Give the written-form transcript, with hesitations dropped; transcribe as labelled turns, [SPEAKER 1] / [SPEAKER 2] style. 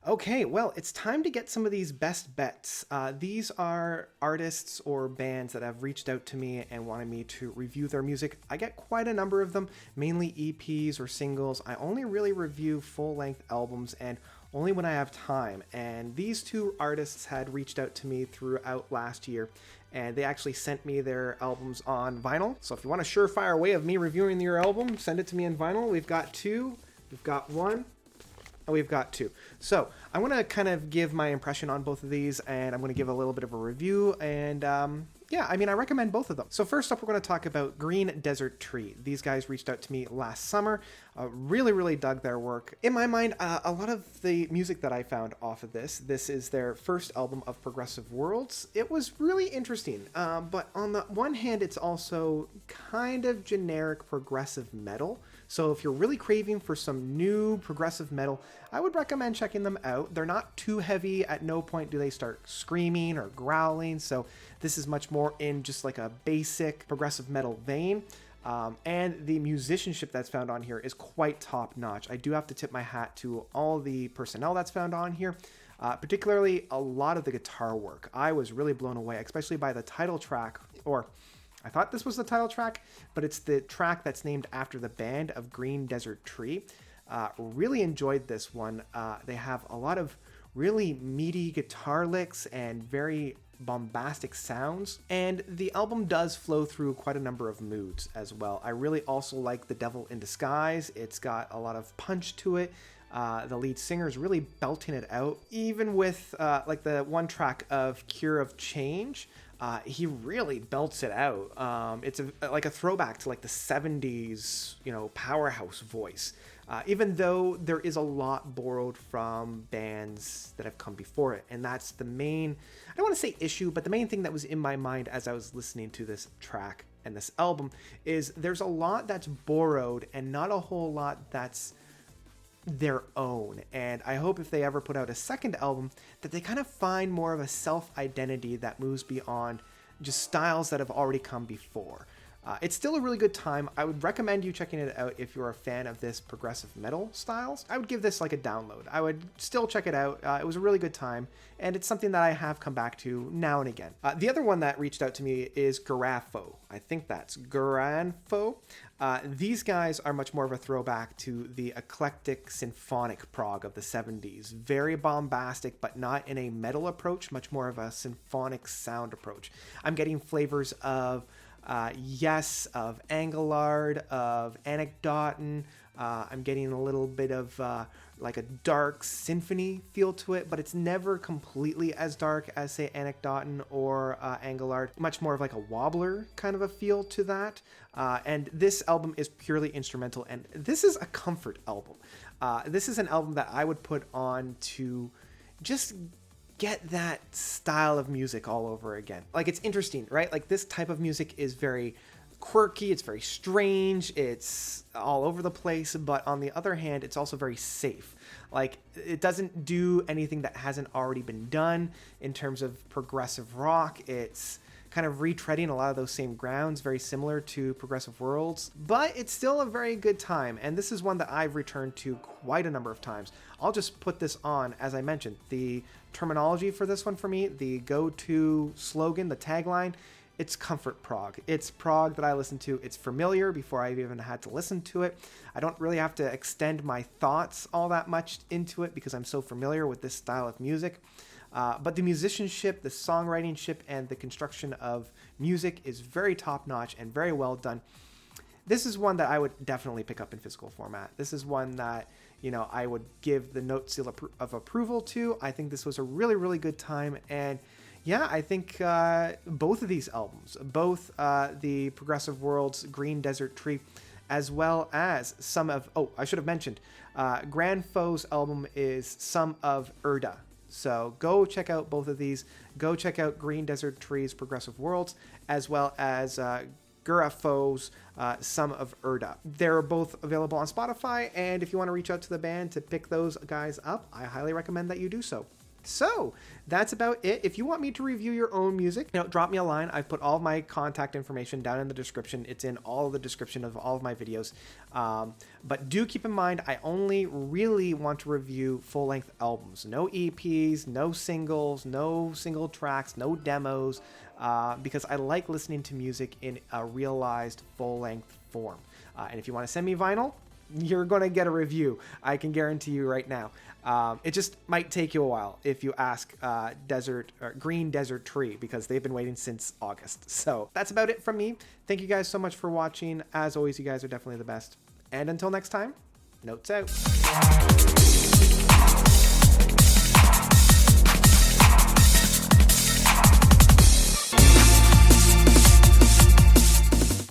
[SPEAKER 1] Okay, well, it's time to get some of these best bets. These are artists or bands that have reached out to me and wanted me to review their music. I get quite a number of them, mainly EPs or singles. I only really review full length albums and only when I have time. And these two artists had reached out to me throughout last year, and they actually sent me their albums on vinyl. So if you want a surefire way of me reviewing your album, send it to me in vinyl. We've got two, we've got one, and we've got two. So I want to kind of give my impression on both of these, and I'm going to give a little bit of a review, and yeah, I mean, I recommend both of them. So first up, we're going to talk about Green Desert Tree. These guys reached out to me last summer. Really dug their work. In my mind, a lot of the music that I found off of this is their first album of Progressive Worlds. It was really interesting, but on the one hand, it's also kind of generic progressive metal. So if you're really craving for some new progressive metal, I would recommend checking them out. They're not too heavy. At no point do they start screaming or growling. So this is much more in just like a basic progressive metal vein. And the musicianship that's found on here is quite top notch. I do have to tip my hat to all the personnel that's found on here. Particularly a lot of the guitar work. I was really blown away, especially by the title track, or I thought this was the title track, but it's the track that's named after the band of Green Desert Tree. Really enjoyed this one. They have a lot of really meaty guitar licks and very bombastic sounds, and the album does flow through quite a number of moods as well. I really also like The Devil in Disguise. It's got a lot of punch to it. The lead singer is really belting it out, even with like the one track of Cure of Change. He really belts it out. It's like a throwback to like the 70s, powerhouse voice. Even though there is a lot borrowed from bands that have come before it. And that's the main, I don't want to say issue, but the main thing that was in my mind as I was listening to this track and this album is there's a lot that's borrowed and not a whole lot that's their own. And I hope if they ever put out a second album that they kind of find more of a self-identity that moves beyond just styles that have already come before. It's still a really good time. I would recommend you checking it out if you're a fan of this progressive metal styles. I would give this like a download. I would still check it out. It was a really good time, and it's something that I have come back to now and again. The other one that reached out to me is Guranfoe. I think that's Guranfoe. These guys are much more of a throwback to the eclectic symphonic prog of the 70s. Very bombastic, but not in a metal approach, much more of a symphonic sound approach. I'm getting flavors of Yes, of Engelard, of Anecdoten. I'm getting a little bit of like a dark symphony feel to it, but it's never completely as dark as, say, Anecdoten or Engelard. Much more of like a wobbler kind of a feel to that. And this album is purely instrumental, and this is a comfort album. This is an album that I would put on to just get that style of music all over again. Like, it's interesting, right? Like, this type of music is very quirky, it's very strange, it's all over the place, but on the other hand, it's also very safe. Like, it doesn't do anything that hasn't already been done in terms of progressive rock. It's kind of retreading a lot of those same grounds, very similar to Progressive Worlds, but it's still a very good time, and this is one that I've returned to quite a number of times. I'll just put this on, as I mentioned, the terminology for this one for me, the go-to slogan, the tagline, it's comfort prog. It's prog that I listen to. It's familiar before I've even had to listen to it. I don't really have to extend my thoughts all that much into it because I'm so familiar with this style of music. But the musicianship, the songwritingship, and the construction of music is very top-notch and very well done. This is one that I would definitely pick up in physical format. This is one that, I would give the note seal of approval to. I think this was a really good time. And yeah, I think both of these albums, both the Progressive Worlds, Green Desert Tree, as well as some of, I should have mentioned, Guranfoe's album is some of Erda. So go check out both of these. Go check out Green Desert Tree's Progressive Worlds, as well as Guranfoe's Some of Erda. They're both available on Spotify, and if you want to reach out to the band to pick those guys up, I highly recommend that you do so. So that's about it. If you want me to review your own music, drop me a line. I've put all of my contact information down in the description. It's in all of the description of all of my videos. But do keep in mind, I only really want to review full-length albums. No EPs, no singles, no single tracks, no demos, because I like listening to music in a realized full-length form. And if you want to send me vinyl, you're going to get a review. I can guarantee you right now. It just might take you a while if you ask Green Desert Tree, because they've been waiting since August. So that's about it from me. Thank you guys so much for watching. As always, you guys are definitely the best. And until next time, notes out.